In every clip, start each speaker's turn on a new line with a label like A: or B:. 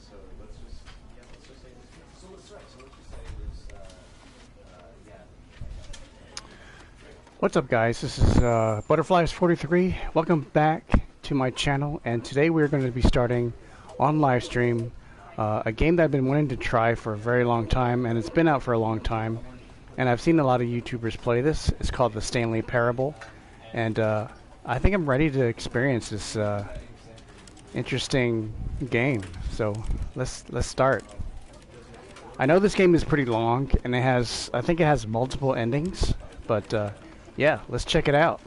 A: So let's just say this. So let's right. So let's just say it was yeah.
B: What's up, guys? This is Butterflies43. Welcome back to my channel, and today we're going to be starting on live stream a game that I've been wanting to try for a very long time, and it's been out for a long time, and I've seen a lot of YouTubers play this. It's called the Stanley Parable, and I think I'm ready to experience this interesting game. So let's start. I know this game is pretty long, and I think it has multiple endings, but yeah, let's check it out.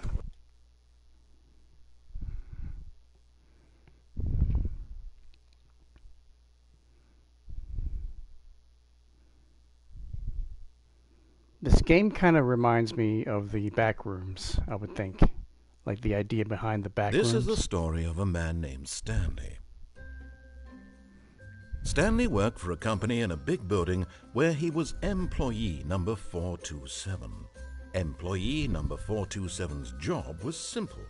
B: This game kind of reminds me of the Backrooms, I would think. Like the idea behind the Backrooms.
C: This is the story of a man named Stanley. Stanley worked for a company in a big building where he was employee number 427. Employee number 427's job was simple.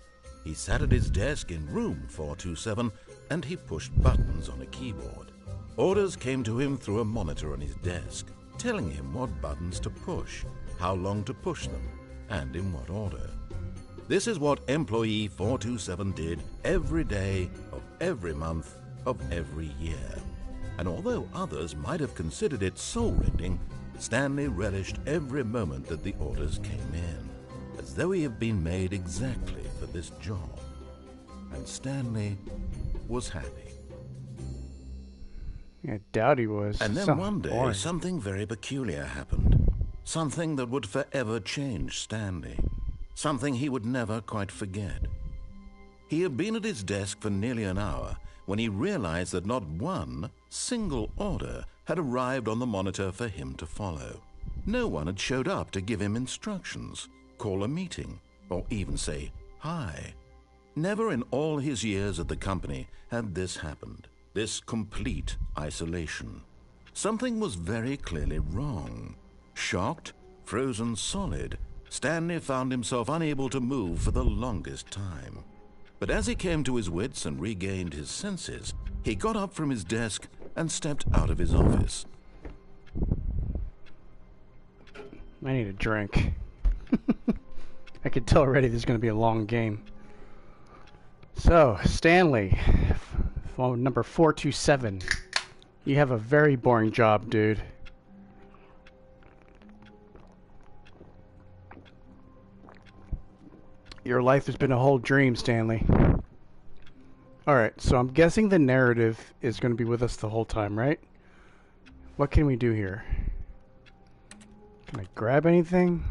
C: He sat at his desk in room 427 and he pushed buttons on a keyboard. Orders came to him through a monitor on his desk, telling him what buttons to push, how long to push them, and in what order. This is what employee 427 did every day of every month of every year. And although others might have considered it soul-rending, Stanley relished every moment that the orders came in, as though he had been made exactly for this job. And Stanley was happy.
B: I doubt he was.
C: And then one day, something very peculiar happened. Something that would forever change Stanley. Something he would never quite forget. He had been at his desk for nearly an hour when he realized that not one single order had arrived on the monitor for him to follow. No one had showed up to give him instructions, call a meeting, or even say hi. Never in all his years at the company had this happened. This complete isolation. Something was very clearly wrong. Shocked, frozen solid, Stanley found himself unable to move for the longest time. But as he came to his wits and regained his senses, he got up from his desk and stepped out of his office.
B: I need a drink. I can tell already this is going to be a long game. So, Stanley, phone number 427. You have a very boring job, dude. Your life has been a whole dream, Stanley. Alright, so I'm guessing the narrative is going to be with us the whole time, right? What can we do here? Can I grab anything?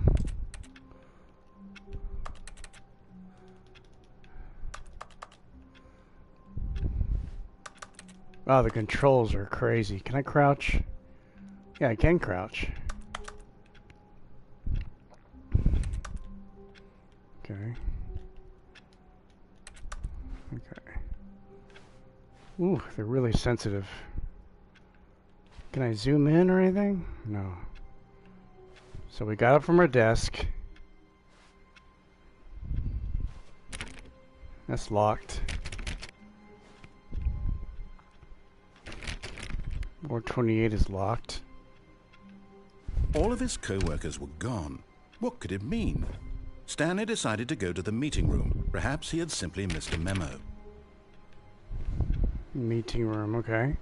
B: Wow, the controls are crazy. Can I crouch? Yeah, I can crouch. Okay. Okay. Ooh, they're really sensitive. Can I zoom in or anything? No. So we got up from our desk. That's locked. Door 28 is locked.
C: All of his co-workers were gone. What could it mean? Stanley decided to go to the meeting room. Perhaps he had simply missed a memo.
B: Meeting room, okay.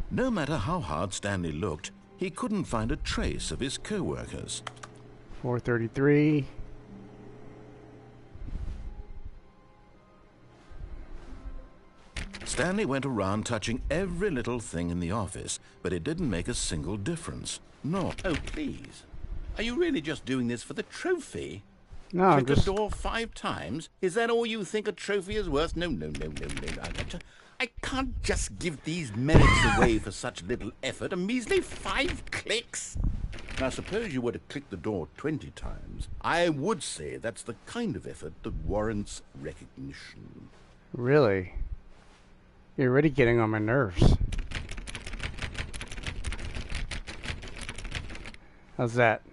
C: No matter how hard Stanley looked, he couldn't find a trace of his co-workers.
B: 433.
C: Stanley went around touching every little thing in the office, but it didn't make a single difference. No.
D: Oh, please. Are you really just doing this for the trophy?
B: No, I'm
D: Click
B: just...
D: a door 5 times? Is that all you think a trophy is worth? No. I can't just give these merits away for such little effort. A measly 5 clicks. Now, suppose you were to click the door 20 times. I would say that's the kind of effort that warrants recognition.
B: Really? You're already getting on my nerves. How's that?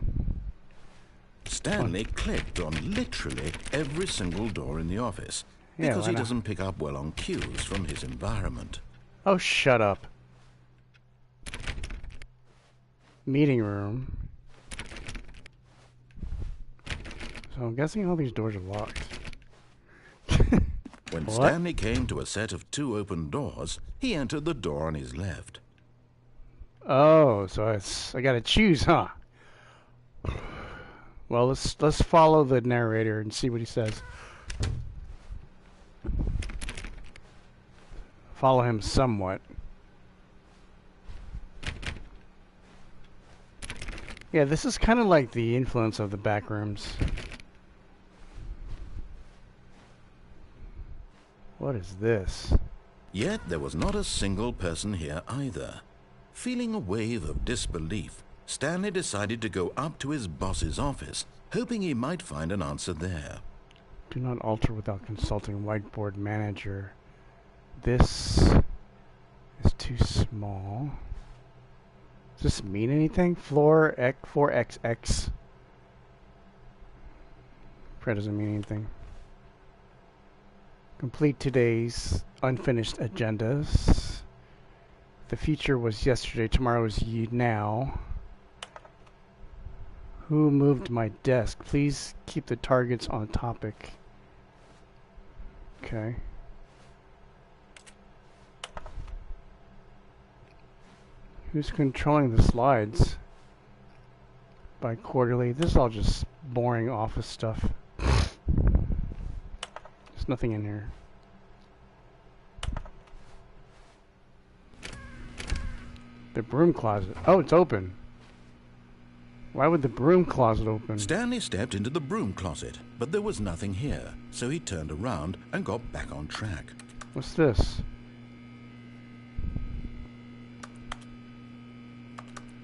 C: Stanley clicked on literally every single door in the office because he doesn't pick up well on cues from his environment.
B: Oh, shut up. Meeting room. So I'm guessing all these doors are locked.
C: When
B: What?
C: Stanley came to a set of 2 open doors, he entered the door on his left.
B: Oh, so I gotta choose, huh? Well, let's follow the narrator and see what he says. Follow him somewhat. Yeah, this is kind of like the influence of the Backrooms. What is this?
C: Yet there was not a single person here either. Feeling a wave of disbelief, Stanley decided to go up to his boss's office, hoping he might find an answer there.
B: Do not alter without consulting whiteboard manager. This is too small. Does this mean anything? Floor X 4XX. Probably doesn't mean anything. Complete today's unfinished agendas. The future was yesterday, tomorrow is now. Who moved my desk? Please keep the targets on topic. Okay. Who's controlling the slides? By quarterly. This is all just boring office stuff. There's nothing in here. The broom closet. Oh, it's open. Why would the broom closet open?
C: Stanley stepped into the broom closet, but there was nothing here, so he turned around and got back on track.
B: What's this?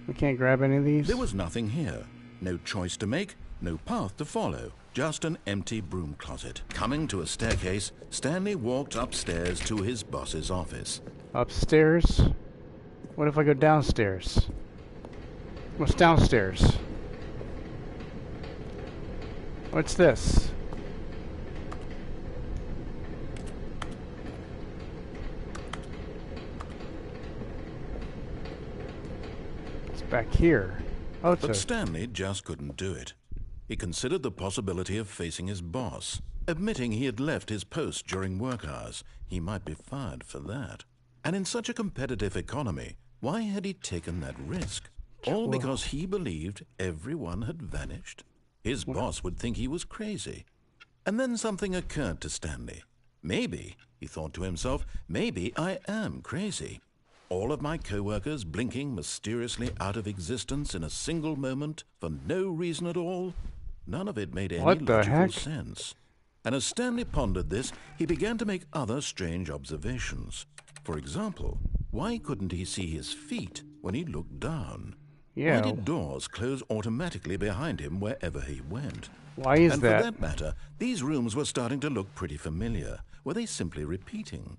B: We can't grab any of these?
C: There was nothing here. No choice to make, no path to follow. Just an empty broom closet. Coming to a staircase, Stanley walked upstairs to his boss's office.
B: Upstairs? What if I go downstairs? What's downstairs? What's this? It's back here. Oh, it's
C: But
B: a...
C: Stanley just couldn't do it. He considered the possibility of facing his boss. Admitting he had left his post during work hours, he might be fired for that. And in such a competitive economy, why had he taken that risk? All because he believed everyone had vanished? His boss would think he was crazy. And then something occurred to Stanley. Maybe, he thought to himself, maybe I am crazy. All of my co-workers blinking mysteriously out of existence in a single moment for no reason at all? None of it made any logical sense. And as Stanley pondered this, he began to make other strange observations. For example, why couldn't he see his feet when he looked down?
B: Yeah.
C: Why did doors close automatically behind him wherever he went?
B: Why is
C: and
B: that?
C: For that matter, these rooms were starting to look pretty familiar. Were they simply repeating?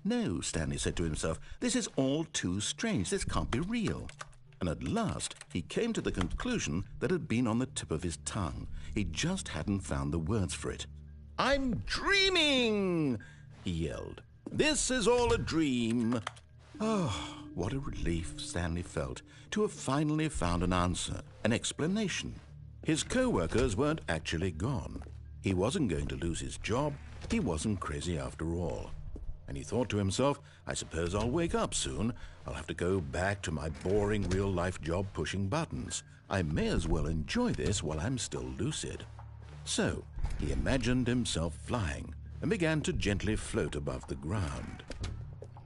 C: No, Stanley said to himself, this is all too strange. This can't be real. And at last, he came to the conclusion that had been on the tip of his tongue. He just hadn't found the words for it. I'm dreaming, he yelled. This is all a dream. Oh, what a relief Stanley felt to have finally found an answer, an explanation. His co-workers weren't actually gone. He wasn't going to lose his job. He wasn't crazy after all. And he thought to himself, I suppose I'll wake up soon. I'll have to go back to my boring real-life job pushing buttons. I may as well enjoy this while I'm still lucid. So, he imagined himself flying and began to gently float above the ground.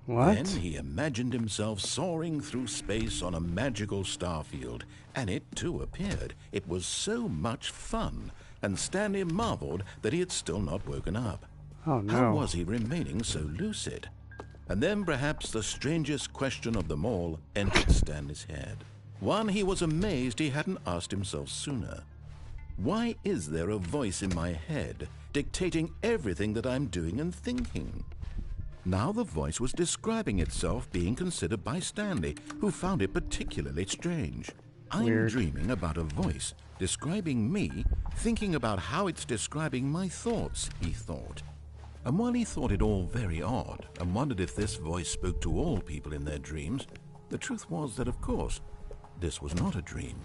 B: What?
C: Then he imagined himself soaring through space on a magical starfield, and it too appeared. It was so much fun, and Stanley marveled that he had still not woken up.
B: Oh no.
C: How was he remaining so lucid? And then perhaps the strangest question of them all entered Stanley's head. One he was amazed he hadn't asked himself sooner. Why is there a voice in my head dictating everything that I'm doing and thinking? Now the voice was describing itself being considered by Stanley, who found it particularly strange. I'm dreaming about a voice describing me, thinking about how it's describing my thoughts, he thought. And while he thought it all very odd and wondered if this voice spoke to all people in their dreams, the truth was that, of course, this was not a dream.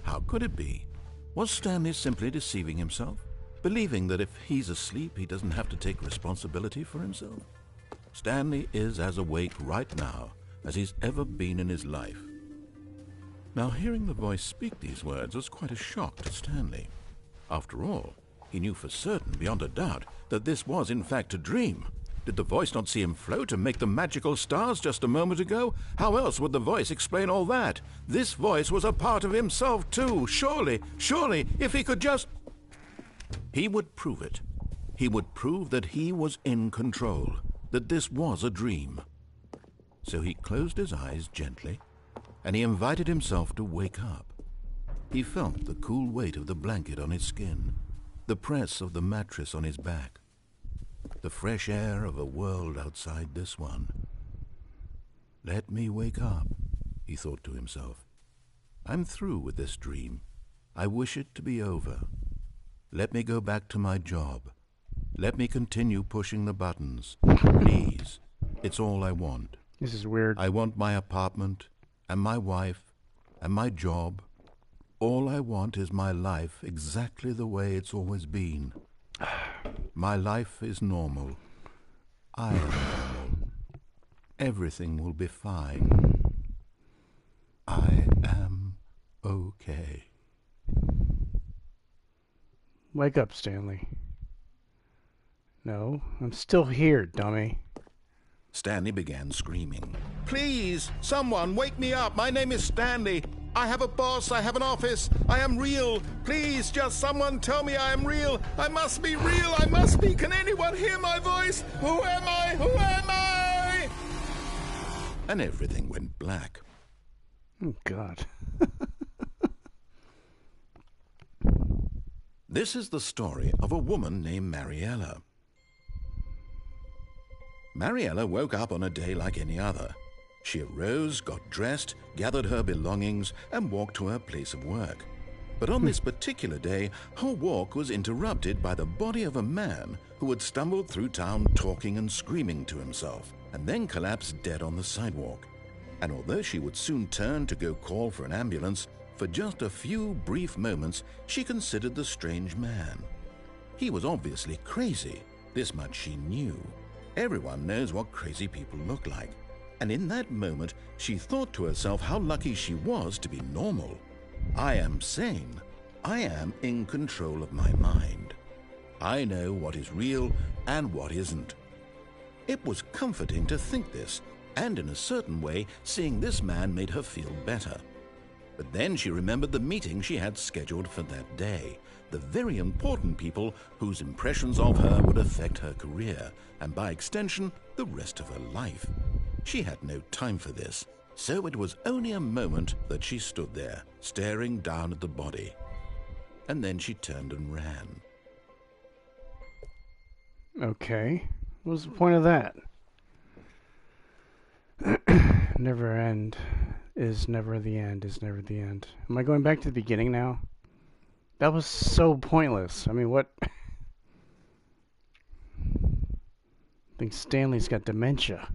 C: How could it be? Was Stanley simply deceiving himself, believing that if he's asleep, he doesn't have to take responsibility for himself? Stanley is as awake right now as he's ever been in his life. Now, hearing the voice speak these words was quite a shock to Stanley. After all, he knew for certain, beyond a doubt, that this was in fact a dream. Did the voice not see him float and make the magical stars just a moment ago? How else would the voice explain all that? This voice was a part of himself too. Surely, if he could just... He would prove it. He would prove that he was in control, that this was a dream. So he closed his eyes gently, and he invited himself to wake up. He felt the cool weight of the blanket on his skin, the press of the mattress on his back, the fresh air of a world outside this one. Let me wake up, he thought to himself. I'm through with this dream. I wish it to be over. Let me go back to my job. Let me continue pushing the buttons. Please. It's all I want.
B: This is weird.
C: I want my apartment, and my wife, and my job. All I want is my life exactly the way it's always been. My life is normal. I am normal. Everything will be fine. I am okay.
B: Wake up, Stanley. No, I'm still here, dummy.
C: Stanley began screaming. Please, someone, wake me up. My name is Stanley. I have a boss. I have an office. I am real. Please, just someone tell me I am real. I must be real. I must be. Can anyone hear my voice? Who am I? Who am I? And everything went black.
B: Oh, God.
C: This is the story of a woman named Mariella. Mariella woke up on a day like any other. She arose, got dressed, gathered her belongings, and walked to her place of work. But on this particular day, her walk was interrupted by the body of a man who had stumbled through town talking and screaming to himself, and then collapsed dead on the sidewalk. And although she would soon turn to go call for an ambulance, for just a few brief moments she considered the strange man. He was obviously crazy. This much she knew. Everyone knows what crazy people look like. And in that moment, she thought to herself how lucky she was to be normal. I am sane. I am in control of my mind. I know what is real and what isn't. It was comforting to think this, and in a certain way, seeing this man made her feel better. But then she remembered the meeting she had scheduled for that day, the very important people whose impressions of her would affect her career, and by extension, the rest of her life. She had no time for this, so it was only a moment that she stood there, staring down at the body. And then she turned and ran.
B: Okay. What was the point of that? Never end is never the end is never the end. Am I going back to the beginning now? That was so pointless. I mean, what? I think Stanley's got dementia.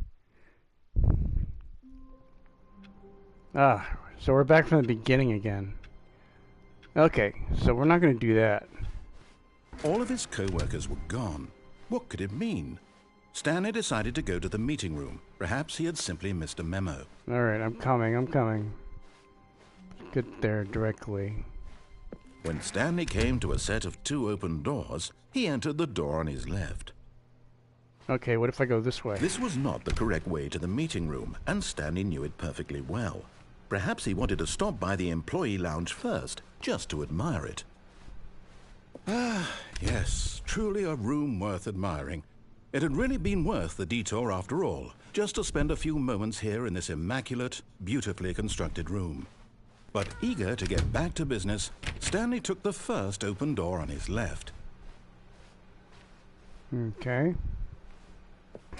B: So we're back from the beginning again. Okay, so we're not going to do that.
C: All of his co-workers were gone. What could it mean? Stanley decided to go to the meeting room. Perhaps he had simply missed a memo.
B: Alright, I'm coming. Get there directly.
C: When Stanley came to a set of 2 open doors, he entered the door on his left.
B: Okay, what if I go this way?
C: This was not the correct way to the meeting room, and Stanley knew it perfectly well. Perhaps he wanted to stop by the employee lounge first, just to admire it. Ah, yes, truly a room worth admiring. It had really been worth the detour after all, just to spend a few moments here in this immaculate, beautifully constructed room. But eager to get back to business, Stanley took the first open door on his left.
B: Okay.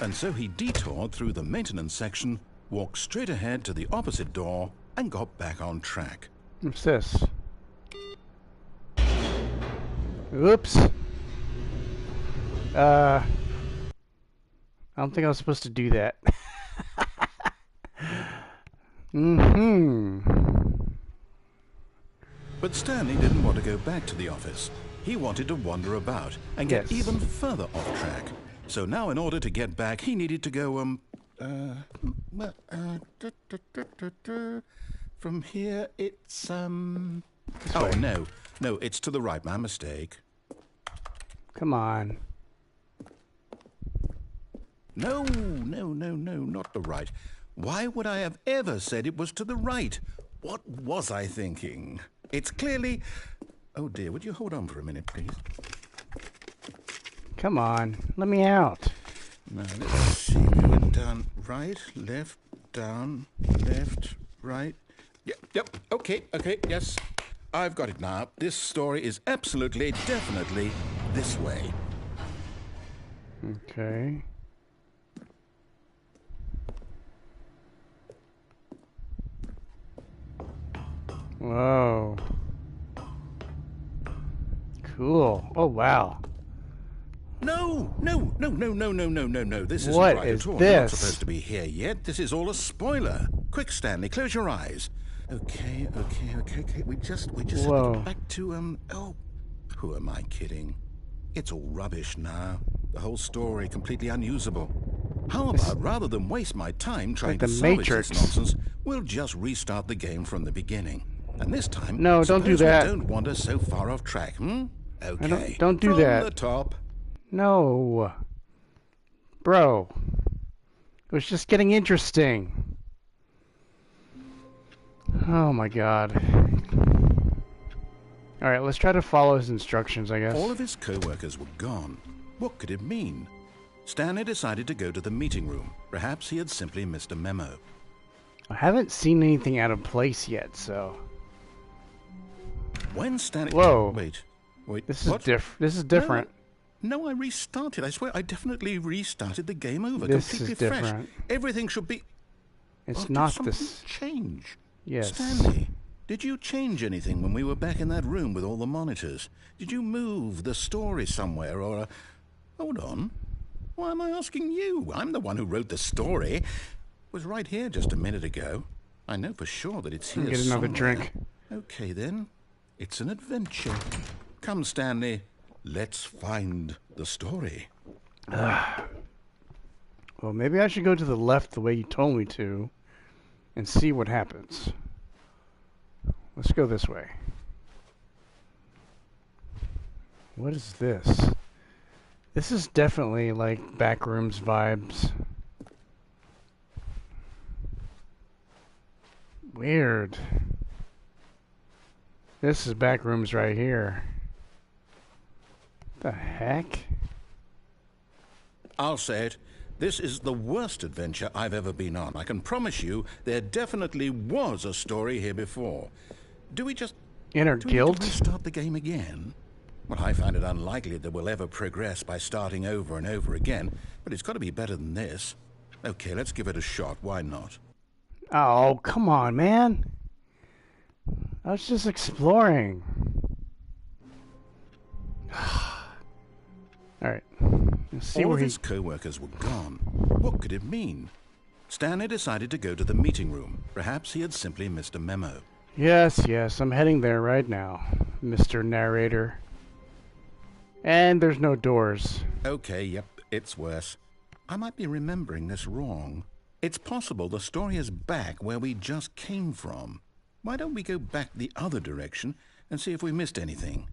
C: And so he detoured through the maintenance section, walked straight ahead to the opposite door, and got back on track.
B: What's this? Oops. I don't think I was supposed to do that. Mm-hmm.
C: But Stanley didn't want to go back to the office. He wanted to wander about and get even further off track. So now in order to get back, he needed to go, from here it's, oh, no, it's to the right, my mistake.
B: Come on.
C: No, not the right. Why would I have ever said it was to the right? What was I thinking? It's clearly... Oh dear, would you hold on for a minute, please?
B: Come on, let me out.
C: Now, let's see. We went down right, left, down, left, right. Yep, okay, yes. I've got it now. This story is absolutely, definitely this way.
B: Okay. Whoa. Cool. Oh, wow.
C: No. This isn't
B: What
C: right
B: is
C: at all.
B: this?
C: You're not supposed to be here yet. This is all a spoiler. Quick, Stanley, close your eyes. Okay. We just have to
B: Whoa.
C: go back to, oh, who am I kidding? It's all rubbish now. The whole story completely unusable. How about, rather than waste my time trying to salvage this nonsense, we'll just restart the game from the beginning. And this time,
B: no, don't do that.
C: Don't wander so far off track, Okay.
B: Don't do
C: from
B: that.
C: The top.
B: No. Bro. It was just getting interesting. Oh my god. Alright, let's try to follow his instructions, I guess.
C: All of his co-workers were gone. What could it mean? Stanley decided to go to the meeting room. Perhaps he had simply missed a memo.
B: I haven't seen anything out of place yet, so...
C: When Stanley...
B: Whoa.
C: Wait.
B: This
C: what?
B: This is different.
C: No, I restarted. I swear, I definitely restarted the game over.
B: This
C: completely
B: is different.
C: Fresh. Everything should be...
B: It's
C: did
B: not
C: something
B: this...
C: change?
B: Yes.
C: Stanley, did you change anything when we were back in that room with all the monitors? Did you move the story somewhere or... Hold on. Why am I asking you? I'm the one who wrote the story. It was right here just a minute ago. I know for sure that it's here
B: Get another
C: somewhere.
B: drink.
C: Okay, then. It's an adventure. Come, Stanley. Let's find the story.
B: Well, maybe I should go to the left the way you told me to and see what happens. Let's go this way. What is this? This is definitely like Backrooms vibes. Weird. This is Backrooms right here. The heck?
C: I'll say it. This is the worst adventure I've ever been on. I can promise you there definitely was a story here before. Do we just...
B: Inner
C: Do we need
B: guilt?
C: to restart the game again? Well, I find it unlikely that we'll ever progress by starting over and over again, but it's got to be better than this. Okay, let's give it a shot. Why not?
B: Oh, come on, man. I was just exploring. Alright. Let's see
C: All
B: where
C: of his co-workers were gone. What could it mean? Stanley decided to go to the meeting room. Perhaps he had simply missed a memo.
B: Yes, I'm heading there right now, Mr. Narrator. And there's no doors.
C: Okay, yep, it's worse. I might be remembering this wrong. It's possible the story is back where we just came from. Why don't we go back the other direction and see if we missed anything?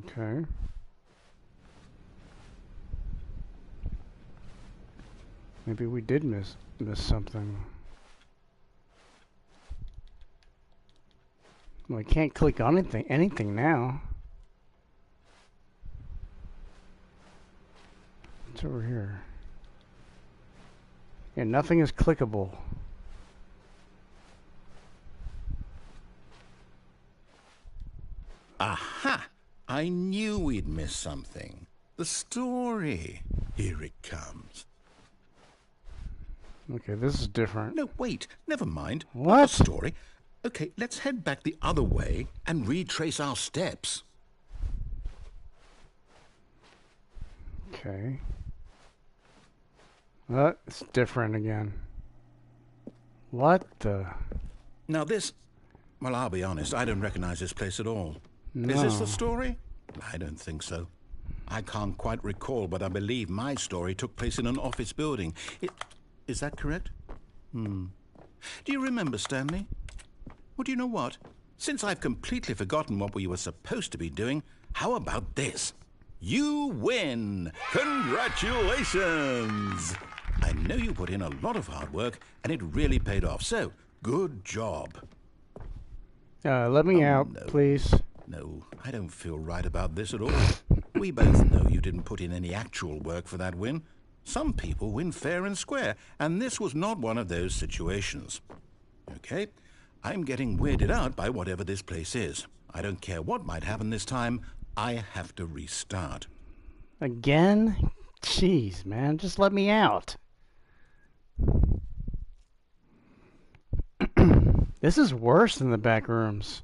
B: Okay. Maybe we did miss something. Well, I can't click on anything now. What's over here? Yeah, nothing is clickable.
C: Aha! I knew we'd missed something. The story. Here it comes.
B: Okay, this is different.
C: No, wait. Never mind. Not
B: What?
C: the story. Okay, let's head back the other way and retrace our steps.
B: Okay. It's different again. What the?
C: Now this... Well, I'll be honest, I don't recognize this place at all.
B: No.
C: Is this the story? I don't think so. I can't quite recall, but I believe my story took place in an office building. Is that correct? Do you remember, Stanley? Well, do you know what? Since I've completely forgotten what we were supposed to be doing, how about this? You win! Congratulations! I know you put in a lot of hard work, and it really paid off, so good job.
B: Let me out,
C: no.
B: please.
C: No, I don't feel right about this at all. We both know you didn't put in any actual work for that win. Some people win fair and square, and this was not one of those situations. Okay, I'm getting weirded out by whatever this place is. I don't care what might happen this time. I have to restart.
B: Again? Jeez, man, just let me out. This is worse than the back rooms.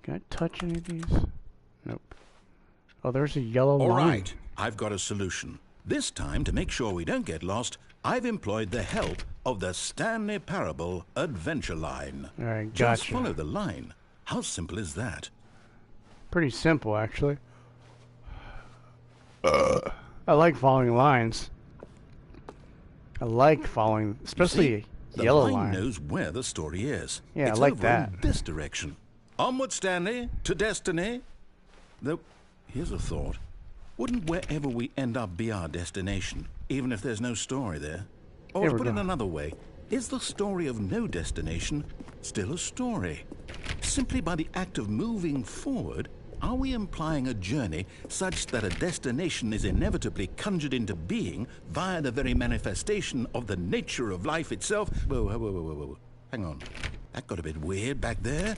B: Can I touch any of these? Nope. Oh, there's a yellow line.
C: All right, I've got a solution. This time, to make sure we don't get lost, I've employed the help of the Stanley Parable Adventure Line.
B: All right,
C: Just
B: gotcha.
C: follow the line. How simple is that?
B: Pretty simple, actually. I like following lines. I like following, especially
C: The
B: yellow
C: line
B: line.
C: knows where the story is.
B: Yeah,
C: it's
B: I like
C: over
B: that.
C: in this direction. Onward, Stanley, to destiny. Though, here's a thought. Wouldn't wherever we end up be our destination, even if there's no story there? Or
B: Here
C: to
B: we
C: put it
B: go.
C: another way, is the story of no destination still a story? Simply by the act of moving forward, are we implying a journey such that a destination is inevitably conjured into being via the very manifestation of the nature of life itself? Whoa. Hang on. That got a bit weird back there.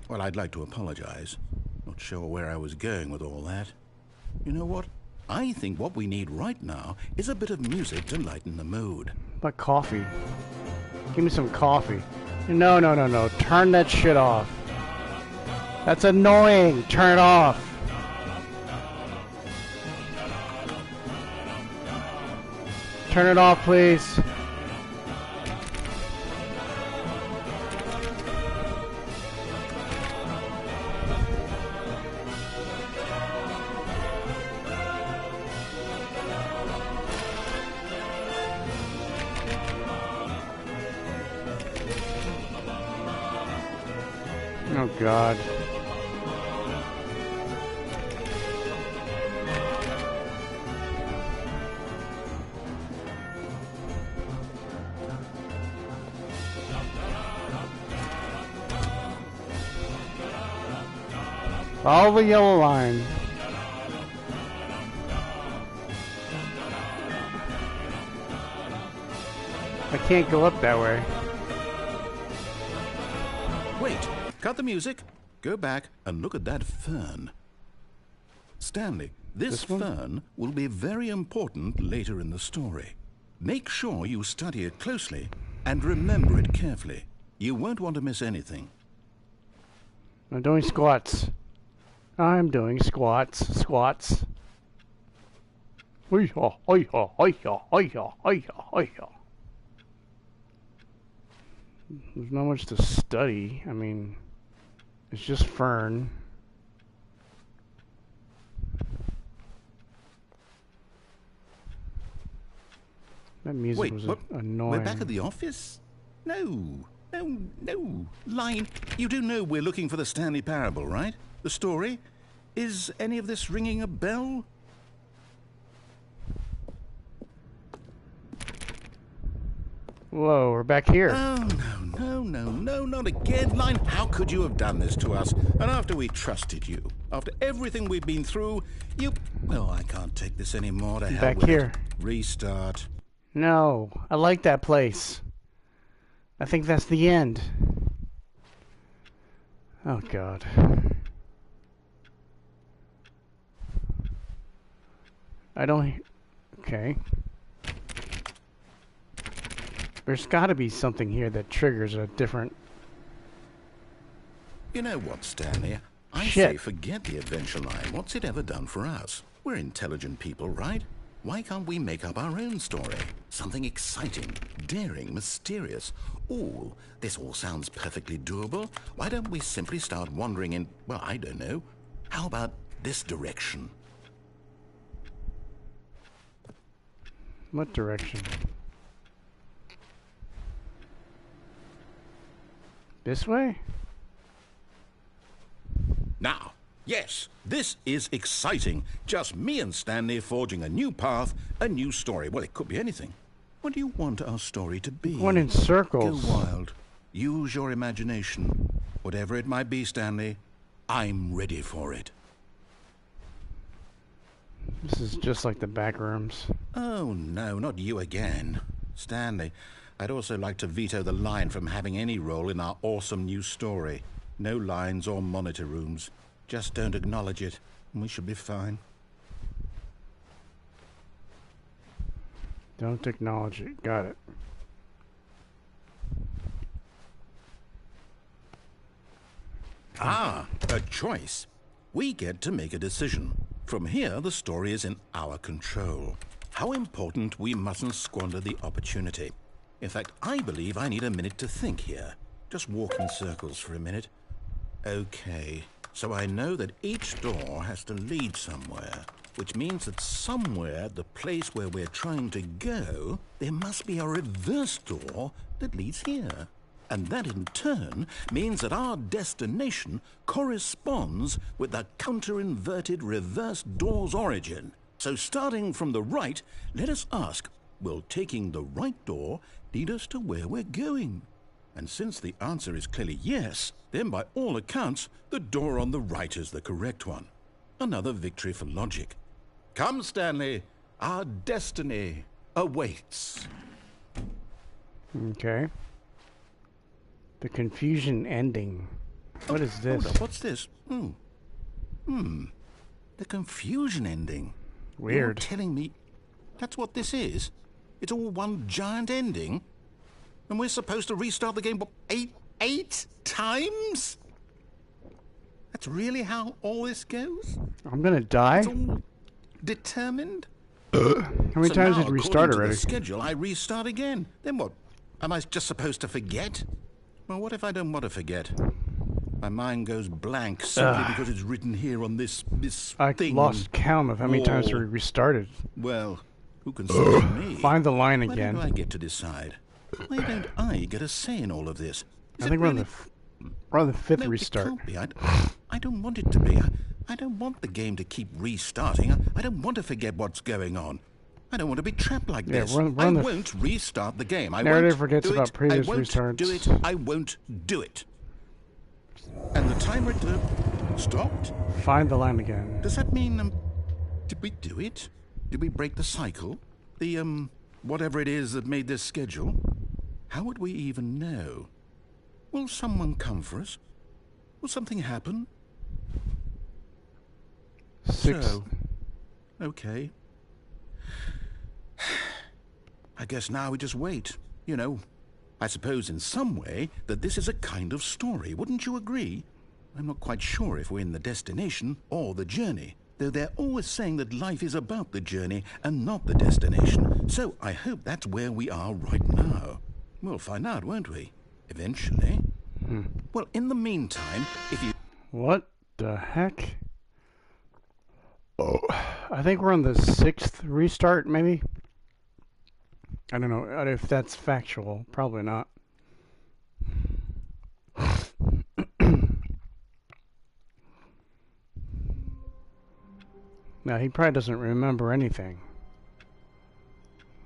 C: Well, I'd like to apologize. Not sure where I was going with all that. You know what? I think what we need right now is a bit of music to lighten the mood.
B: But coffee. Give me some coffee. No. Turn that shit off. That's annoying. Turn it off. Turn it off, please. Oh, God. Follow the yellow line. I can't go up that way.
C: Wait, cut the music. Go back and look at that fern. Stanley, this
B: This one?
C: fern will be very important later in the story. Make sure you study it closely and remember it carefully. You won't want to miss anything.
B: I'm doing squats. I'm doing squats. Squats. There's not much to study. I mean, it's just fern. That music
C: Wait,
B: was
C: what?
B: annoying.
C: We're back at the office? No. Line, you do know we're looking for the Stanley Parable, right? The story? Is any of this ringing a bell?
B: Whoa, we're back here.
C: Oh, no, not again. Line, how could you have done this to us? And after we trusted you, after everything we've been through, you... Well, I can't take this anymore. To hell
B: Back
C: with
B: here.
C: it. Restart.
B: No, I like that place. I think that's the end. Oh, God. I don't... Okay. There's got to be something here that triggers a different...
C: You know what, Stanley?
D: I
B: Shit.
D: say forget the adventure line. What's it ever done for us? We're intelligent people, right? Why can't we make up our own story? Something exciting, daring, mysterious. Ooh, this all sounds perfectly doable. Why don't we simply start wandering in, well, I don't know. How about this direction?
B: What direction? This way?
D: Now, yes, this is exciting. Just me and Stanley forging a new path, a new story. Well, it could be anything. What do you want our story to be?
B: Going in circles.
D: Go wild. Use your imagination. Whatever it might be, Stanley, I'm ready for it.
B: This is just like the Backrooms.
D: Oh, no, not you again. Stanley, I'd also like to veto the line from having any role in our awesome new story. No lines or monitor rooms. Just don't acknowledge it, and we should be fine.
B: Don't acknowledge it. Got it.
D: Ah, a choice. We get to make a decision. From here, the story is in our control. How important we mustn't squander the opportunity. In fact, I believe I need a minute to think here. Just walk in circles for a minute. Okay, so I know that each door has to lead somewhere, which means that somewhere, the place where we're trying to go, there must be a reverse door that leads here. And that in turn means that our destination corresponds with the counter-inverted reverse door's origin. So starting from the right, let us ask, will taking the right door lead us to where we're going? And since the answer is clearly yes, then by all accounts, the door on the right is the correct one. Another victory for logic. Come, Stanley, our destiny awaits.
B: Okay. The confusion ending. What is this?
D: Hold up, what's this? The confusion ending.
B: Weird.
D: You're telling me that's what this is? It's all one giant ending? And we're supposed to restart the game, what, eight times? That's really how all this goes?
B: I'm gonna die?
D: It's all determined?
B: How many times did you restart
D: according to
B: already?
D: the schedule, I restart again. Then what? Am I just supposed to forget? Well, what if I don't want to forget? My mind goes blank simply because it's written here on this
B: I
D: thing.
B: lost count of how many times we restarted.
D: Well, who can stop me?
B: Find the line
D: Why
B: again.
D: don't I get to decide? Why don't I get a say in all of this?
B: I think we're on the fifth
D: No,
B: restart.
D: it can't be. I don't want it to be. I don't want the game to keep restarting. I don't want to forget what's going on. I don't want to be trapped like
B: Yeah,
D: this.
B: we're
D: I
B: on the
D: won't restart the game. I
B: narrative
D: won't
B: forgets
D: do
B: about
D: it.
B: previous
D: I won't
B: restarts.
D: do it. I won't do it. And the timer stopped?
B: Find the line again.
D: Does that mean, did we do it? Did we break the cycle? The, whatever it is that made this schedule? How would we even know? Will someone come for us? Will something happen?
B: Six.
D: So, okay. I guess now we just wait. You know, I suppose in some way that this is a kind of story. Wouldn't you agree? I'm not quite sure if we're in the destination or the journey, though they're always saying that life is about the journey and not the destination. So I hope that's where we are right now. We'll find out, won't we? Eventually. Well, in the meantime, if you...
B: What the heck? Oh, I think we're on the sixth restart, maybe? I don't know if that's factual. Probably not. Now, he probably doesn't remember anything.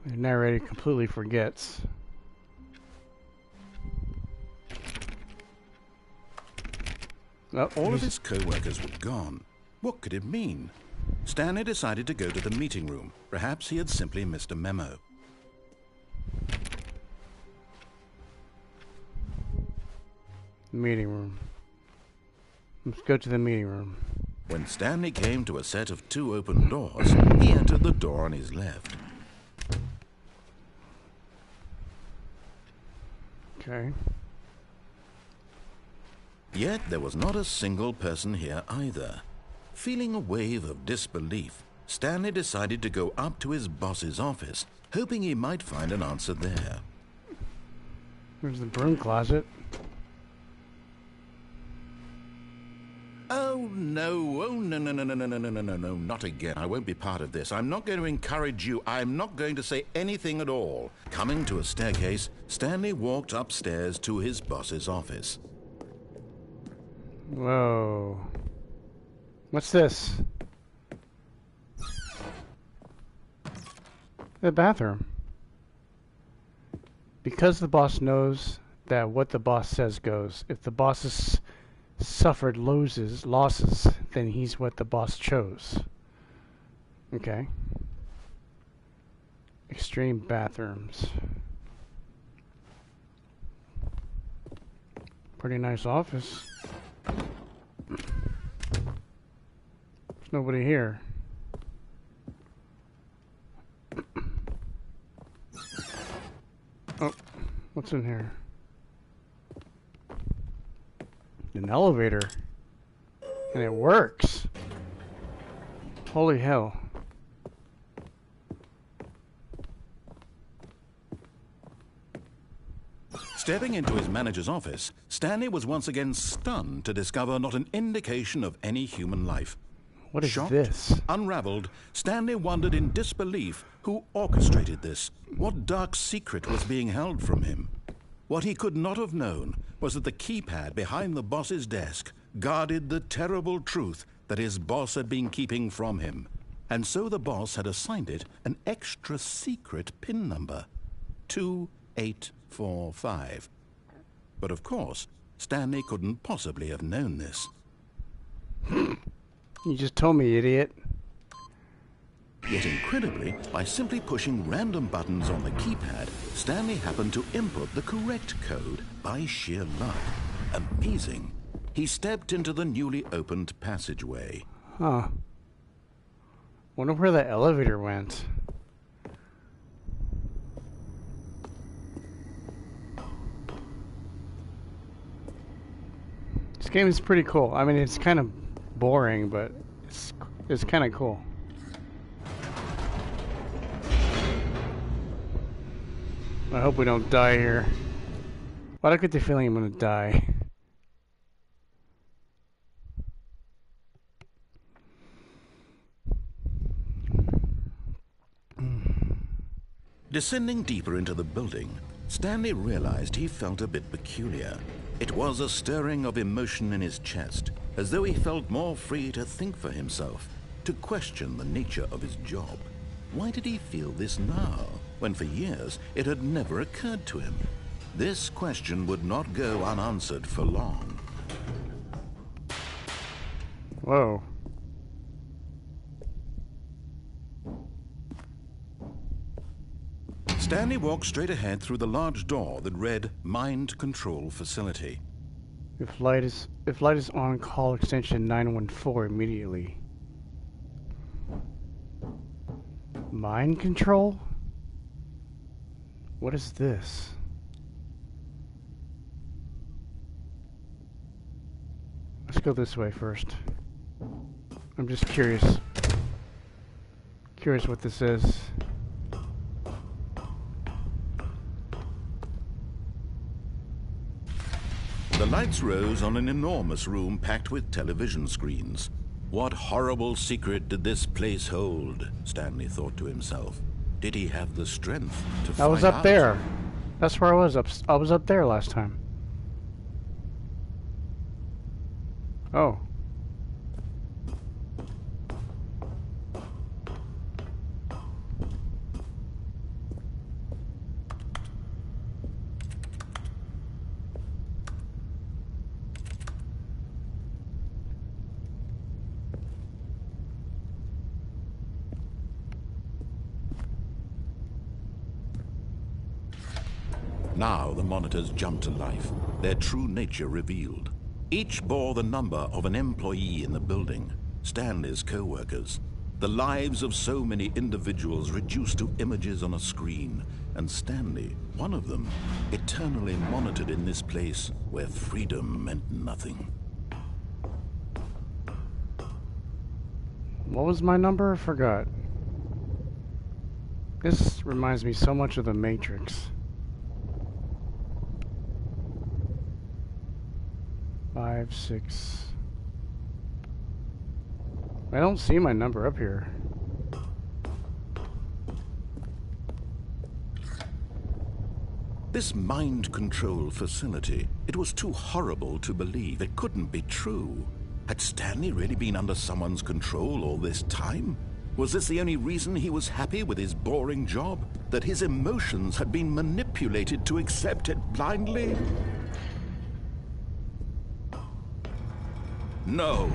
B: The narrator completely forgets. Oh,
D: All of his co-workers were gone. What could it mean? Stanley decided to go to the meeting room. Perhaps he had simply missed a memo.
B: Meeting room. Let's go to the meeting room.
D: When Stanley came to a set of 2 open doors, he entered the door on his left.
B: Okay.
C: Yet there was not a single person here either. Feeling a wave of disbelief, Stanley decided to go up to his boss's office, hoping he might find an answer there.
B: There's the broom closet.
C: Oh no, no, not again. I won't be part of this. I'm not going to encourage you. I'm not going to say anything at all. Coming to a staircase, Stanley walked upstairs to his boss's office.
B: Whoa. What's this? The bathroom. Because the boss knows that what the boss says goes. If the boss has suffered losses, then he's what the boss chose. Okay. Extreme bathrooms. Pretty nice office. There's nobody here. Oh, what's in here? An elevator. And it works. Holy hell.
C: Stepping into his manager's office, Stanley was once again stunned to discover not an indication of any human life.
B: What is
C: Shocked,
B: this?
C: unraveled, Stanley wondered in disbelief who orchestrated this. What dark secret was being held from him? What he could not have known was that the keypad behind the boss's desk guarded the terrible truth that his boss had been keeping from him. And so the boss had assigned it an extra secret PIN number, 2845. But of course, Stanley couldn't possibly have known this.
B: You just told me, idiot.
C: Yet incredibly, by simply pushing random buttons on the keypad, Stanley happened to input the correct code by sheer luck. Amazing. He stepped into the newly opened passageway.
B: Huh. Wonder where the elevator went. This game is pretty cool. I mean, it's kind of boring, but it's kind of cool. I hope we don't die here. But I get the feeling I'm gonna die.
C: Descending deeper into the building, Stanley realized he felt a bit peculiar. It was a stirring of emotion in his chest, as though he felt more free to think for himself, to question the nature of his job. Why did he feel this now, when for years it had never occurred to him? This question would not go unanswered for long.
B: Whoa.
C: Stanley walked straight ahead through the large door that read Mind Control Facility.
B: If light is on, call extension 914 immediately. Mind control? What is this? Let's go this way first. I'm just curious. Curious what this is.
C: The lights rose on an enormous room packed with television screens. What horrible secret did this place hold? Stanley thought to himself. Did he have the strength to find out?
B: I was up there. That's where I was. I was up there last time. Oh.
C: Now the monitors jumped to life, their true nature revealed. Each bore the number of an employee in the building, Stanley's co-workers. The lives of so many individuals reduced to images on a screen, and Stanley, one of them, eternally monitored in this place where freedom meant nothing.
B: What was my number? I forgot. This reminds me so much of The Matrix. 5, 6. I don't see my number up here.
C: This mind control facility, it was too horrible to believe. It couldn't be true. Had Stanley really been under someone's control all this time? Was this the only reason he was happy with his boring job? That his emotions had been manipulated to accept it blindly? No,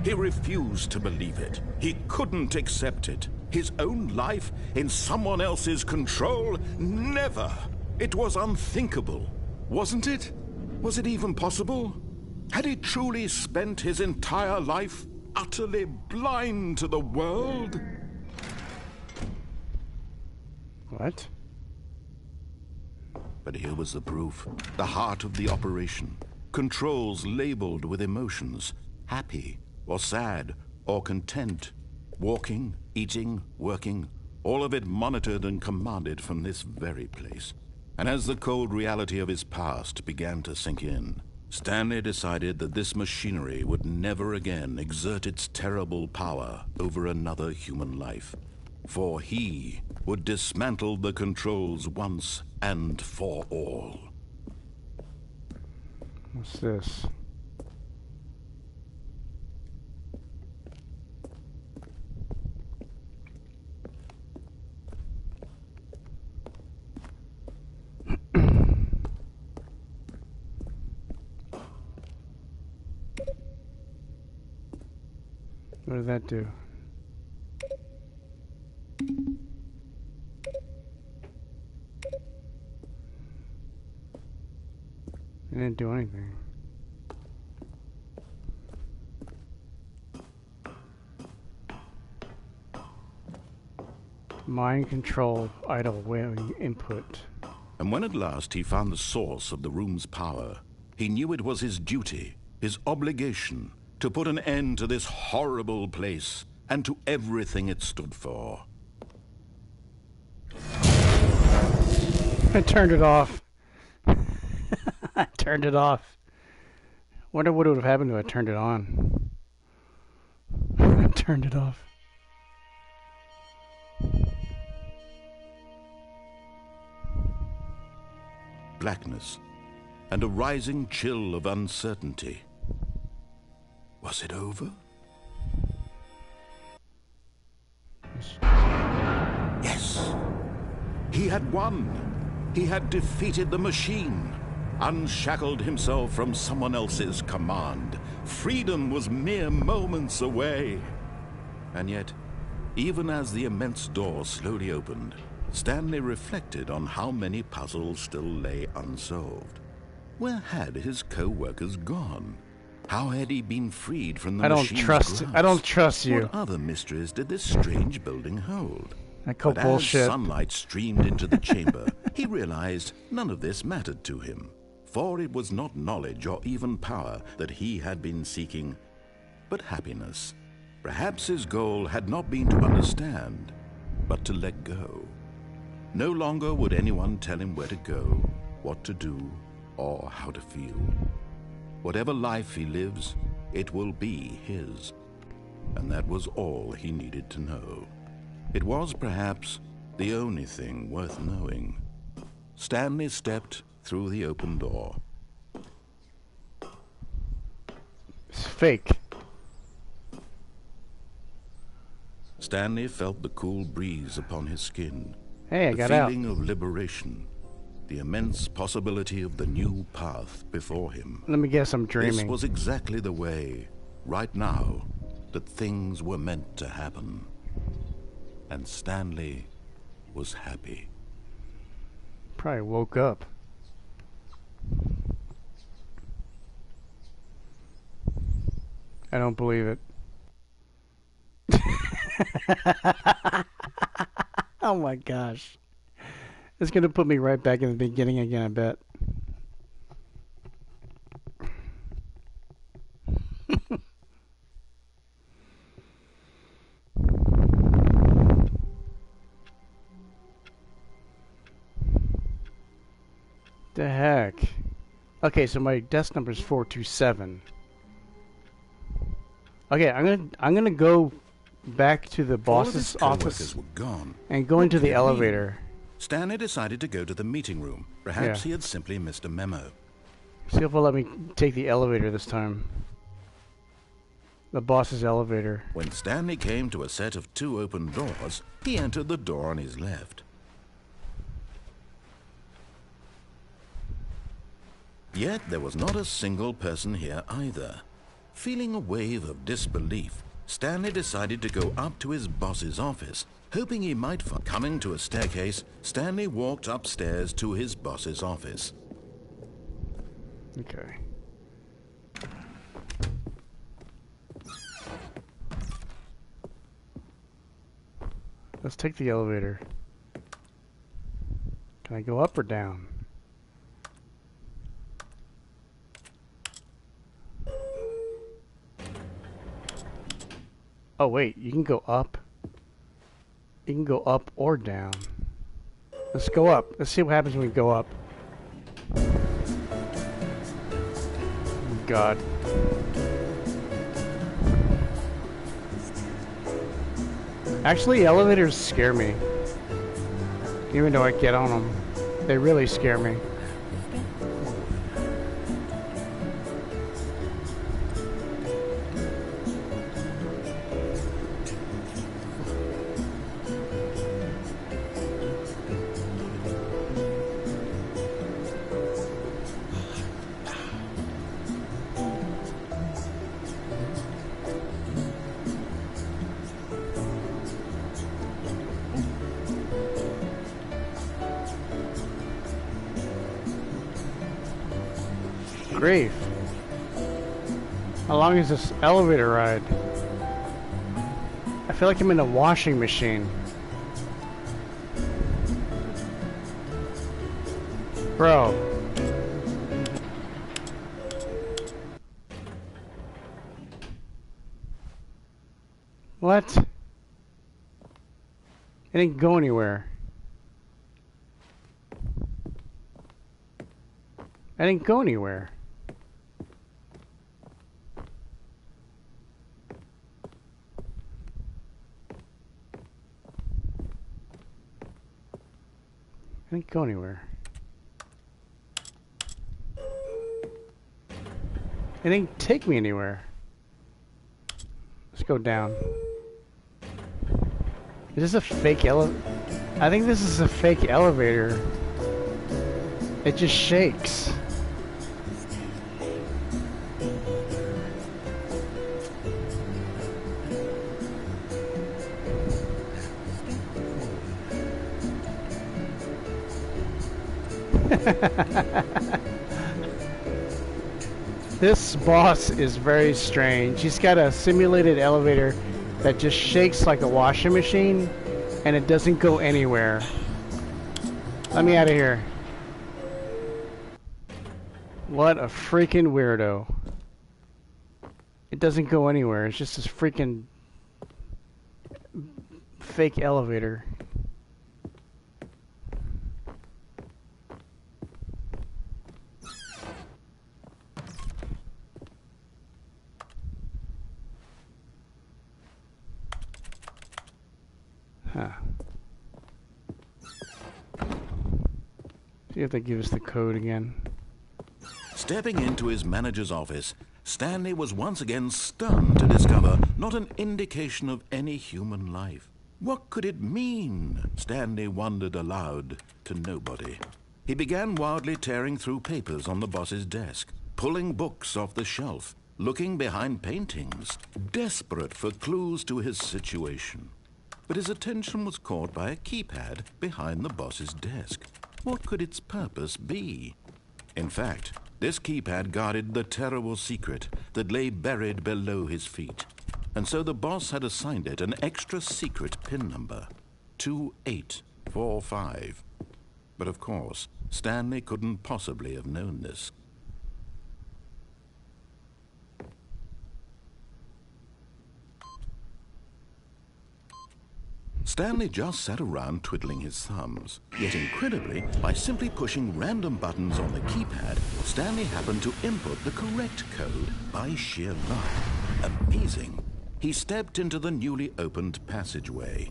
C: he refused to believe it. He couldn't accept it. His own life in someone else's control? Never! It was unthinkable, wasn't it? Was it even possible? Had he truly spent his entire life utterly blind to the world?
B: What?
C: But here was the proof. The heart of the operation. Controls labeled with emotions. Happy, or sad, or content. Walking, eating, working. All of it monitored and commanded from this very place. And as the cold reality of his past began to sink in, Stanley decided that this machinery would never again exert its terrible power over another human life. For he would dismantle the controls once and for all.
B: What's this? What did that do? It didn't do anything. Mind control idle weighing input.
C: And when at last he found the source of the room's power, he knew it was his duty, his obligation, to put an end to this horrible place and to everything it stood for.
B: I turned it off. I turned it off. Wonder what would have happened if I turned it on. I turned it off.
C: Blackness and a rising chill of uncertainty. Was it over? Yes. He had won. He had defeated the machine, unshackled himself from someone else's command. Freedom was mere moments away. And yet, even as the immense door slowly opened, Stanley reflected on how many puzzles still lay unsolved. Where had his co-workers gone? How had he been freed from the machine's grasp?
B: I don't trust you.
C: What other mysteries did this strange building hold?
B: I call
C: But
B: bullshit.
C: as sunlight streamed into the chamber, he realized none of this mattered to him, for it was not knowledge or even power that he had been seeking, but happiness. Perhaps his goal had not been to understand, but to let go. No longer would anyone tell him where to go, what to do, or how to feel. Whatever life he lives, it will be his. And that was all he needed to know. It was perhaps the only thing worth knowing. Stanley stepped through the open door.
B: It's fake.
C: Stanley felt the cool breeze upon his skin.
B: Hey, I
C: the
B: got out.
C: feeling of liberation. The immense possibility of the new path before him.
B: Let me guess, I'm
C: This
B: dreaming.
C: was exactly the way, right now, that things were meant to happen. And Stanley was happy.
B: Probably woke up. I don't believe it. Oh my gosh. It's going to put me right back in the beginning again, I bet. The heck? Okay, so my desk number is 427. Okay, I'm gonna go back to the boss's office
C: were gone.
B: and go into the elevator.
C: Stanley decided to go to the meeting room. Perhaps he had simply missed a memo.
B: See if they'll let me take the elevator this time. The boss's elevator.
C: When Stanley came to a set of 2 open doors, he entered the door on his left. Yet there was not a single person here either. Feeling a wave of disbelief, Stanley decided to go up to his boss's office, hoping he might find... Coming to a staircase, Stanley walked upstairs to his boss's office.
B: Okay. Let's take the elevator. Can I go up or down? Oh wait, you can go up. You can go up or down. Let's go up. Let's see what happens when we go up. Oh, God. Actually, elevators scare me. Even though I get on them, they really scare me. Grief. How long is this elevator ride? I feel like I'm in a washing machine. Bro. What? It didn't go anywhere. I didn't go anywhere. I didn't go anywhere. It didn't take me anywhere. Let's go down. Is this a fake elevator? I think this is a fake elevator. It just shakes. This boss is very strange. He's got a simulated elevator that just shakes like a washing machine, and it doesn't go anywhere. Let me out of here. What a freaking weirdo. It doesn't go anywhere. It's just this freaking fake elevator. Huh. See if they give us the code again.
C: Stepping into his manager's office, Stanley was once again stunned to discover not an indication of any human life. What could it mean? Stanley wondered aloud to nobody. He began wildly tearing through papers on the boss's desk, pulling books off the shelf, looking behind paintings, desperate for clues to his situation. But his attention was caught by a keypad behind the boss's desk. What could its purpose be? In fact, this keypad guarded the terrible secret that lay buried below his feet. and so the boss had assigned it an extra secret PIN number, 2845. But of course, Stanley couldn't possibly have known this. Stanley just sat around twiddling his thumbs. Yet incredibly, by simply pushing random buttons on the keypad, Stanley happened to input the correct code by sheer luck. Amazing. He stepped into the newly opened passageway.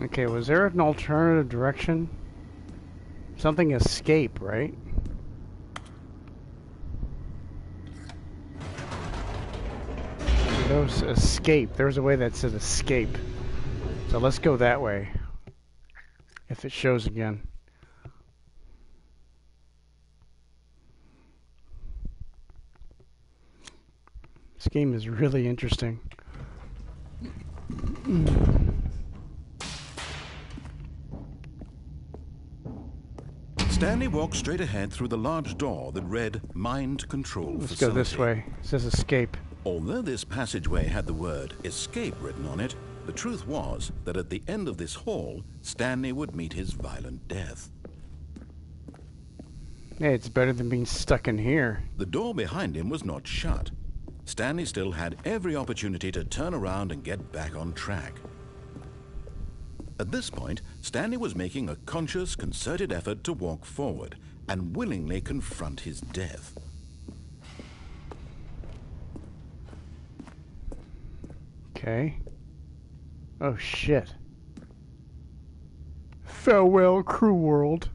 B: Okay, was there an alternative direction? Something escape, right? There was escape. There was a way that said escape. So let's go that way. If it shows again. This game is really interesting.
C: Stanley walked straight ahead through the large door that read Mind Control
B: Let's
C: Facility.
B: go this way. It says escape.
C: Although this passageway had the word escape written on it, the truth was that at the end of this hall, Stanley would meet his violent death.
B: Hey, it's better than being stuck in here.
C: The door behind him was not shut. Stanley still had every opportunity to turn around and get back on track. At this point, Stanley was making a conscious, concerted effort to walk forward and willingly confront his death.
B: Okay. Oh shit. Farewell, crew world.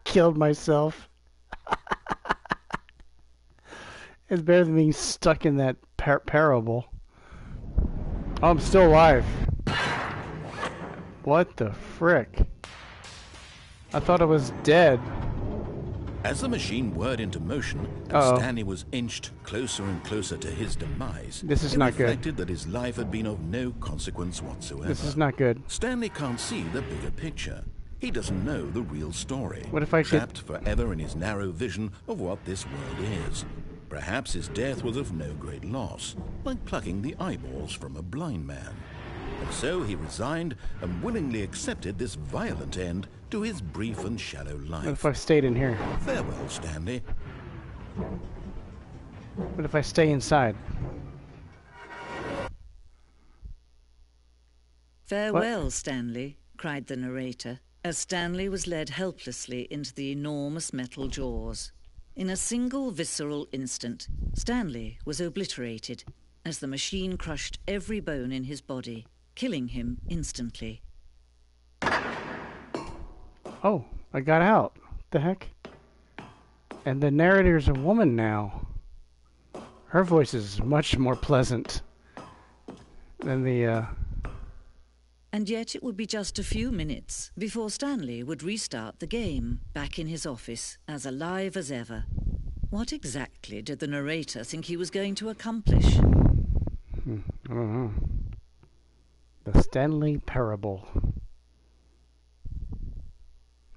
B: Killed myself. It's better than being stuck in that parable. Oh, I'm still alive. What the frick? I thought I was dead.
C: As the machine whirred into motion and Stanley was inched closer and closer to his demise,
B: This is
C: it
B: not good.
C: reflected that his life had been of no consequence whatsoever.
B: This is not good.
C: Stanley can't see the bigger picture. He doesn't know the real story.
B: What if I
C: trapped forever in his narrow vision of what this world is? Perhaps his death was of no great loss, like plucking the eyeballs from a blind man. And so he resigned and willingly accepted this violent end to his brief and shallow life.
B: What if I stayed in here?
C: Farewell, Stanley.
B: What if I stay inside?
E: Farewell, Stanley, cried the narrator, as Stanley was led helplessly into the enormous metal jaws. In a single visceral instant, Stanley was obliterated as the machine crushed every bone in his body, killing him instantly.
B: Oh, I got out. The heck? And the narrator's a woman now. Her voice is much more pleasant than the,
E: And yet it would be just a few minutes before Stanley would restart the game, back in his office, as alive as ever. What exactly did the narrator think he was going to accomplish?
B: I don't know. The Stanley Parable.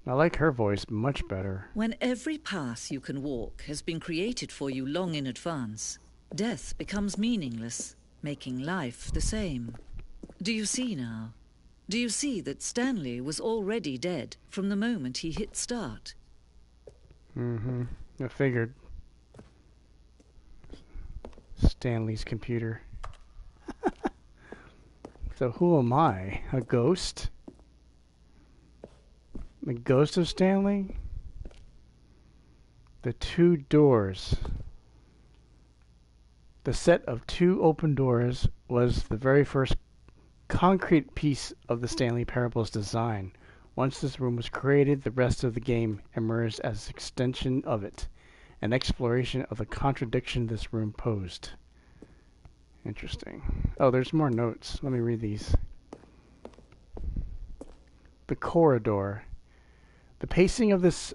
B: I like her voice much better.
E: When every path you can walk has been created for you long in advance, death becomes meaningless, making life the same. Do you see now? Do you see that Stanley was already dead from the moment he hit start?
B: I figured. Stanley's computer. So who am I? A ghost? The ghost of Stanley? The two doors. The set of two open doors was the very first concrete piece of the Stanley Parable's design. Once this room was created, the rest of the game emerged as an extension of it, an exploration of the contradiction this room posed. Interesting. Oh, there's more notes. Let me read these. The corridor. The pacing of this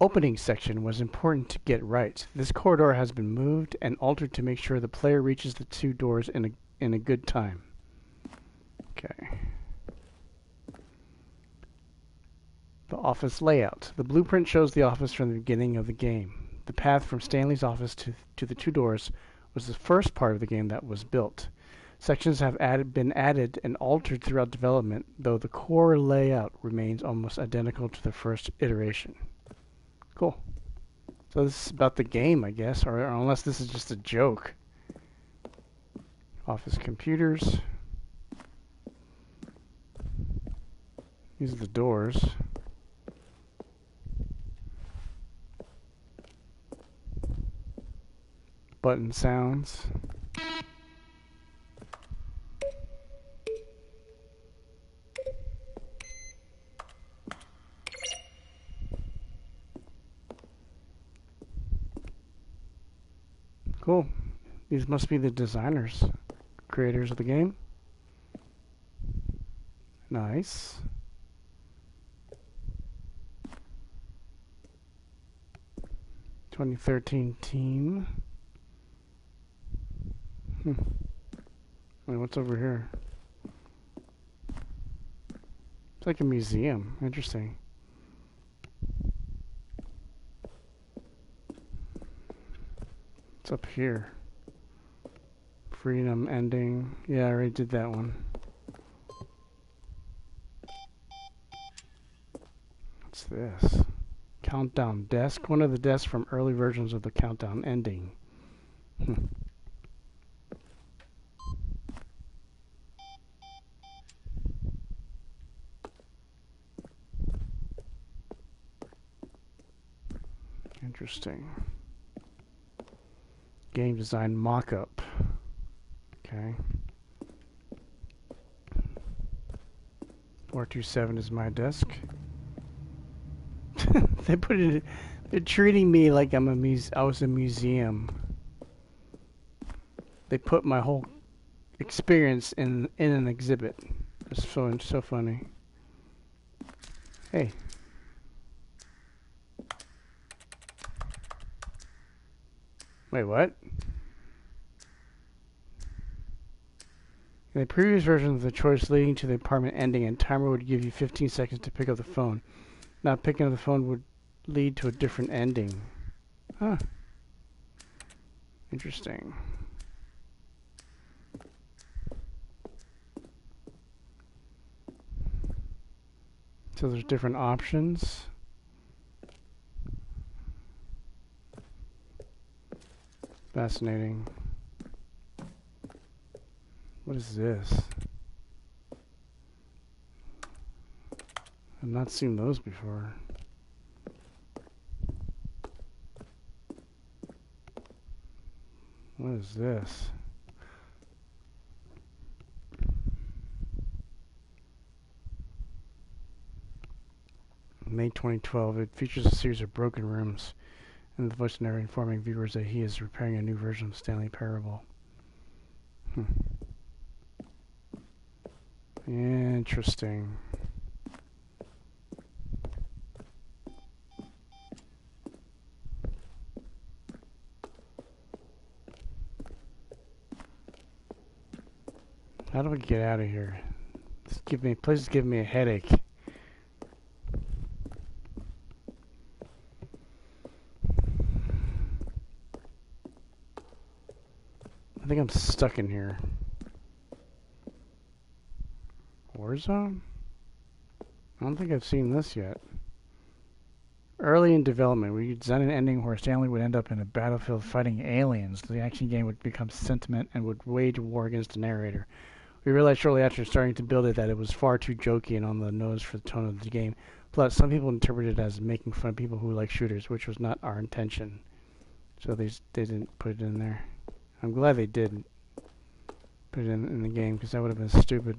B: opening section was important to get right. This corridor has been moved and altered to make sure the player reaches the two doors in a good time. Okay. The office layout. The blueprint shows the office from the beginning of the game. The path from Stanley's office to the two doors was the first part of the game that was built. Sections have been added and altered throughout development, though the core layout remains almost identical to the first iteration. Cool. So this is about the game, I guess, or unless this is just a joke. Office computers. These are the doors. Button sounds. Cool. These must be the designers, creators of the game. Nice. "2013 team." Wait, what's over here? It's like a museum. Interesting. What's up here? Freedom ending. Yeah, I already did that one. What's this? Countdown desk. One of the desks from early versions of the countdown ending. Interesting. Game design mock-up. Okay. 427 is my desk. They put it. They're treating me like I was a museum. They put my whole experience in an exhibit. It's so funny. Hey. Wait, what? In the previous version of the choice leading to the apartment ending, a timer would give you 15 seconds to pick up the phone. Not picking up the phone would lead to a different ending. Huh. Interesting. So there's different options. Fascinating. What is this? I've not seen those before. What is this? May 2012. It features a series of broken rooms, and the voice narrator informing viewers that he is repairing a new version of Stanley Parable. Interesting. How do we get out of here? Please give me a headache. I think I'm stuck in here. Warzone? I don't think I've seen this yet. Early in development, we designed an ending where Stanley would end up in a battlefield fighting aliens. The action game would become sentiment and would wage war against the narrator. We realized shortly after starting to build it that it was far too jokey and on the nose for the tone of the game. Plus, some people interpreted it as making fun of people who like shooters, which was not our intention. So they didn't put it in there. I'm glad they didn't put it in the game, because that would have been stupid.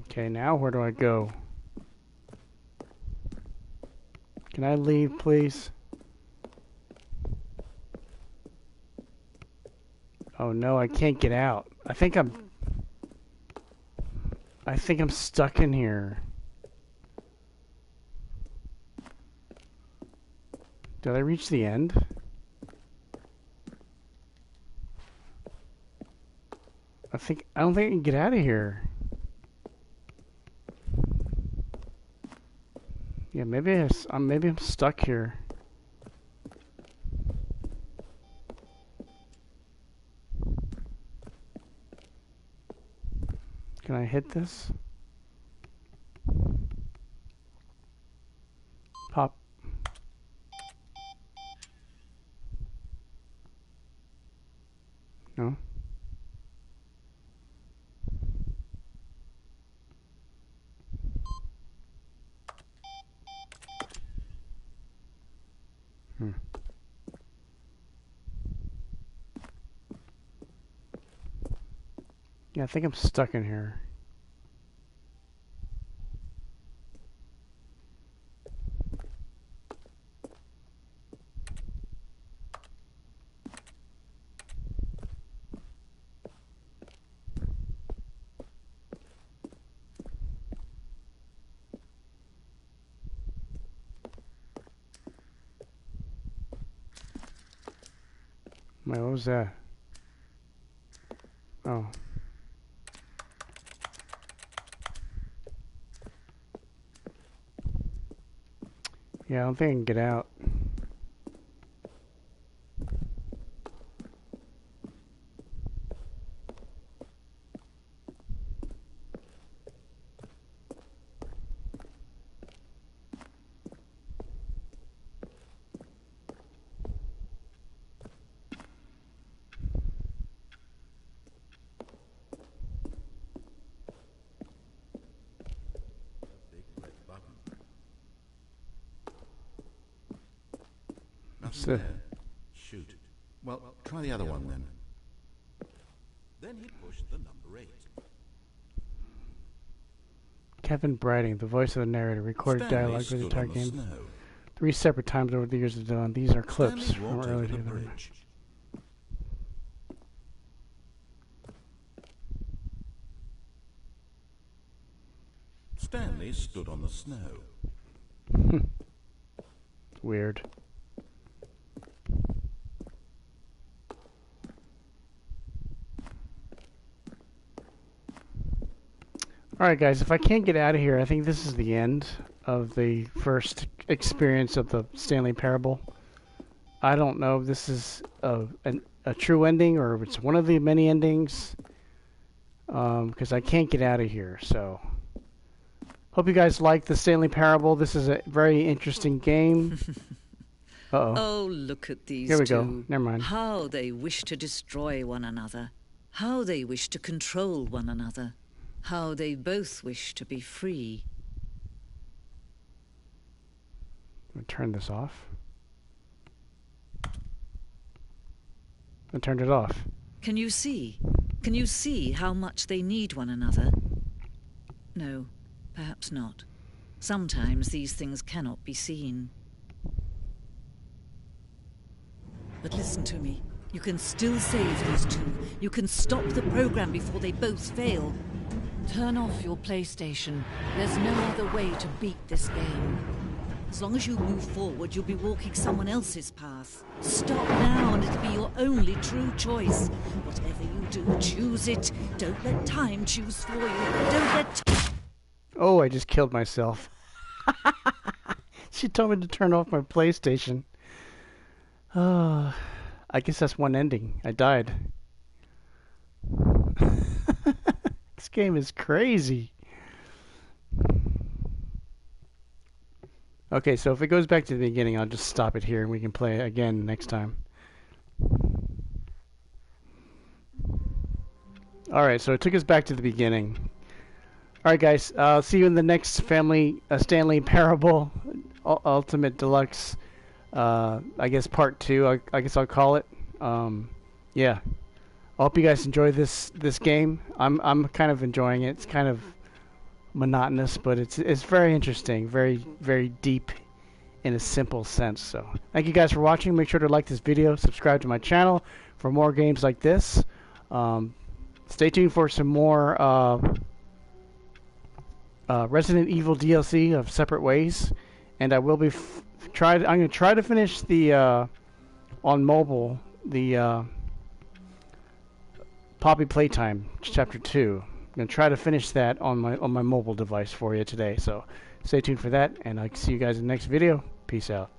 B: Okay, now where do I go? Can I leave, please? Oh no, I can't get out. I think I'm stuck in here. Did I reach the end? I don't think I can get out of here. Yeah, maybe maybe I'm stuck here. Can I hit this? Pop. No? Yeah, I think I'm stuck in here. Wait, what was that? Oh. Yeah, I don't think I can get out.
C: There. Shoot. Well, try the other one then. Then he pushed the number 8.
B: Kevin Brading, the voice of the narrator, recorded
C: Stanley
B: dialogue for the
C: stood
B: entire
C: on the
B: game
C: snow.
B: 3 separate times over the years of Dylan. These are clips
C: Stanley
B: from
C: walked
B: earlier
C: over the
B: to the
C: bridge. Stanley stood on the snow.
B: Weird. Alright guys, if I can't get out of here, I think this is the end of the first experience of the Stanley Parable. I don't know if this is a true ending or if it's one of the many endings. Because I can't get out of here, so... Hope you guys like the Stanley Parable. This is a very interesting game. Uh-oh.
E: Oh, look at these
B: Here we
E: two.
B: go. Never mind.
E: How they wish to destroy one another. How they wish to control one another. How they both wish to be free.
B: I'm going to turn this off. I turned it off.
E: Can you see? Can you see how much they need one another? No, perhaps not. Sometimes these things cannot be seen. But listen to me. You can still save these two. You can stop the program before they both fail.
F: Turn off your PlayStation. There's no other way to beat this game.
E: As long as you move forward, you'll be walking someone else's path. Stop now and it'll be your only true choice. Whatever you do, choose it. Don't let time choose for you. Don't let...
B: Oh, I just killed myself. She told me to turn off my PlayStation. Oh, I guess that's one ending. I died. This game is crazy. Okay, so if it goes back to the beginning, I'll just stop it here and we can play it again next time. Alright, so it took us back to the beginning. Alright guys, I'll see you in the next Stanley Parable Ultimate Deluxe. I guess part 2, I guess I'll call it. Yeah. I hope you guys enjoy this game. I'm kind of enjoying it. It's kind of monotonous, but it's very interesting, very deep in a simple sense. So thank you guys for watching. Make sure to like this video, subscribe to my channel for more games like this. Stay tuned for some more Resident Evil DLC of Separate Ways, and I will be I'm going to try to finish the on mobile the Poppy Playtime Chapter 2. going to try to finish that on my mobile device for you today. So stay tuned for that, and I'll see you guys in the next video. Peace out.